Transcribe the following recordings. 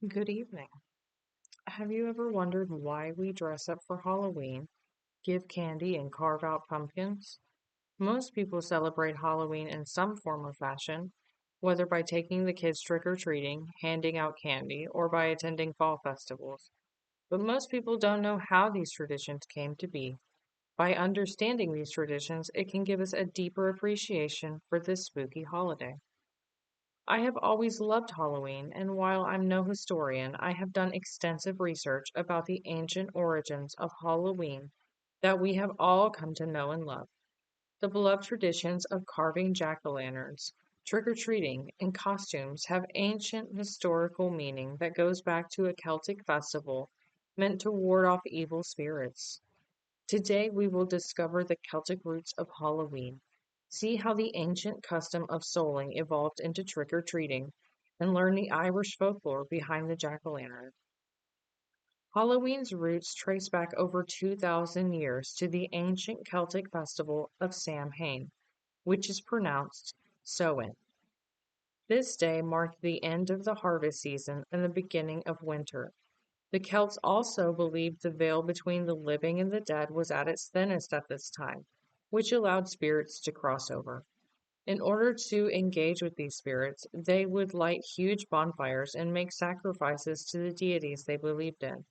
Good evening. Have you ever wondered why we dress up for Halloween, give candy, and carve out pumpkins? Most people celebrate Halloween in some form or fashion, whether by taking the kids trick or treating, handing out candy, or by attending fall festivals. But most people don't know how these traditions came to be. By understanding these traditions, it can give us a deeper appreciation for this spooky holiday. I have always loved Halloween, and while I'm no historian, I have done extensive research about the ancient origins of Halloween that we have all come to know and love. The beloved traditions of carving jack o' lanterns, trick or treating, and costumes have ancient historical meaning that goes back to a Celtic festival meant to ward off evil spirits. Today we will discover the Celtic roots of Halloween, see how the ancient custom of souling evolved into trick or treating, and learn the Irish folklore behind the jack o' lantern. Halloween's roots trace back over 2,000 years to the ancient Celtic festival of Samhain, which is pronounced Samhain. This day marked the end of the harvest season and the beginning of winter. The Celts also believed the veil between the living and the dead was at its thinnest at this time, which allowed spirits to cross over. In order to engage with these spirits, they would light huge bonfires and make sacrifices to the deities they believed in.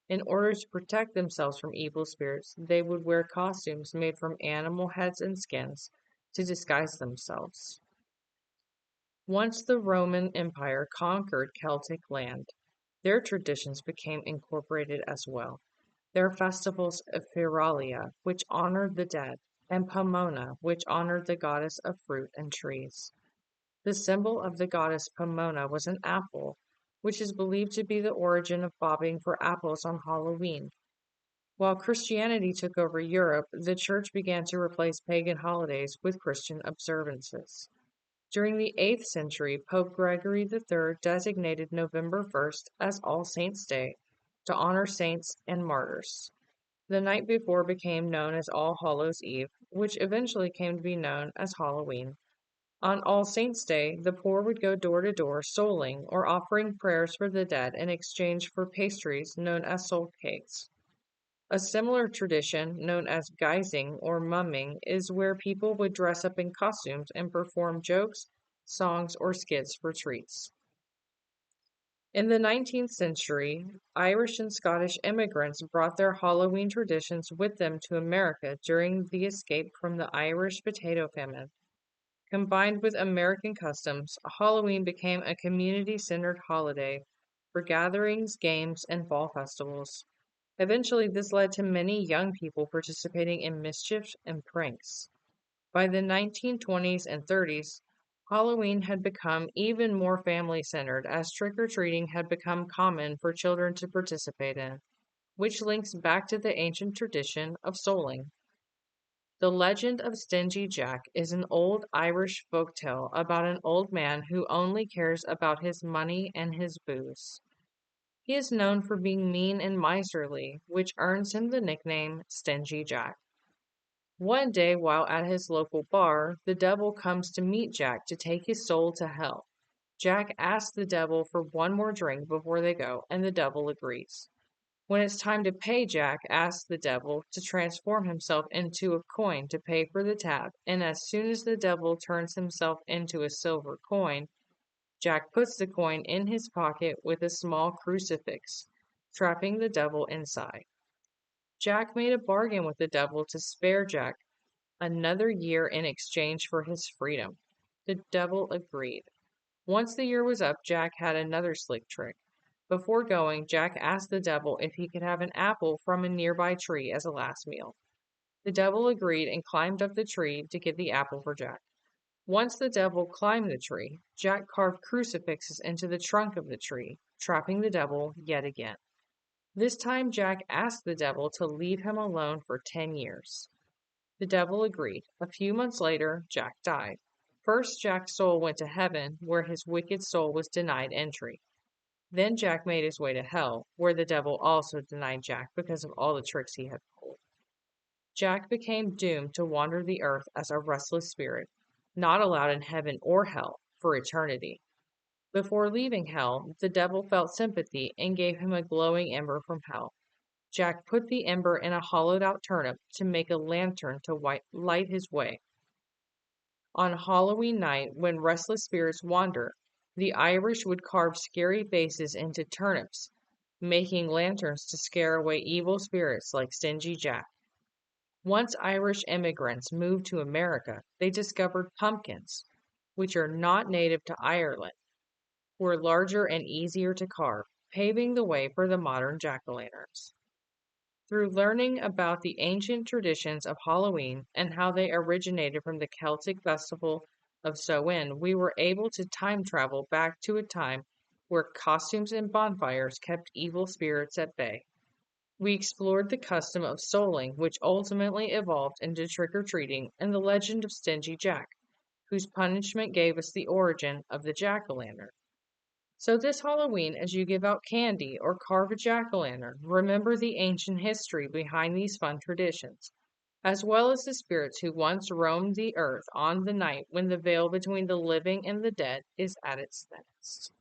In order to protect themselves from evil spirits, they would wear costumes made from animal heads and skins to disguise themselves. Once the Roman Empire conquered Celtic land, their traditions became incorporated as well. Their festivals of Feralia, which honored the dead, and Pomona, which honored the goddess of fruit and trees. The symbol of the goddess Pomona was an apple, which is believed to be the origin of bobbing for apples on Halloween. While Christianity took over Europe, the church began to replace pagan holidays with Christian observances. During the 8th century, Pope Gregory III designated November 1st as All Saints' Day to honor saints and martyrs. The night before became known as All Hallows' Eve, which eventually came to be known as Halloween. On All Saints' Day, the poor would go door to door souling or offering prayers for the dead in exchange for pastries known as soul cakes. A similar tradition, known as guising or mumming, is where people would dress up in costumes and perform jokes, songs, or skits for treats. In the 19th century, Irish and Scottish immigrants brought their Halloween traditions with them to America during the escape from the Irish potato famine. Combined with American customs, Halloween became a community centered holiday for gatherings, games, and fall festivals. Eventually, this led to many young people participating in mischief and pranks. By the 1920s and 30s, Halloween had become even more family centered as trick or treating had become common for children to participate in, which links back to the ancient tradition of souling. The legend of Stingy Jack is an old Irish folktale about an old man who only cares about his money and his booze. He is known for being mean and miserly, which earns him the nickname Stingy Jack. One day, while at his local bar, the devil comes to meet Jack to take his soul to hell. Jack asks the devil for one more drink before they go, and the devil agrees. When it's time to pay, Jack asks the devil to transform himself into a coin to pay for the tab, and as soon as the devil turns himself into a silver coin, Jack puts the coin in his pocket with a small crucifix, trapping the devil inside. Jack made a bargain with the devil to spare Jack another year in exchange for his freedom. The devil agreed. Once the year was up, Jack had another slick trick. Before going, Jack asked the devil if he could have an apple from a nearby tree as a last meal. The devil agreed and climbed up the tree to get the apple for Jack. Once the devil climbed the tree, Jack carved crucifixes into the trunk of the tree, trapping the devil yet again. This time, Jack asked the devil to leave him alone for 10 years. The devil agreed. A few months later, Jack died. First, Jack's soul went to heaven, where his wicked soul was denied entry. Then Jack made his way to hell, where the devil also denied Jack because of all the tricks he had pulled. Jack became doomed to wander the earth as a restless spirit, not allowed in heaven or hell for eternity. Before leaving hell, the devil felt sympathy and gave him a glowing ember from hell. Jack put the ember in a hollowed out turnip to make a lantern to light his way. On Halloween night, when restless spirits wander, the Irish would carve scary faces into turnips, making lanterns to scare away evil spirits like Stingy Jack. Once Irish immigrants moved to America, they discovered pumpkins, which are not native to Ireland, were larger and easier to carve, paving the way for the modern jack-o'-lanterns. Through learning about the ancient traditions of Halloween and how they originated from the Celtic festival of Samhain, we were able to time travel back to a time where costumes and bonfires kept evil spirits at bay. We explored the custom of souling, which ultimately evolved into trick-or-treating, and the legend of Stingy Jack, whose punishment gave us the origin of the jack-o'-lantern. So this Halloween, as you give out candy or carve a jack-o'-lantern, remember the ancient history behind these fun traditions, as well as the spirits who once roamed the earth on the night when the veil between the living and the dead is at its thinnest.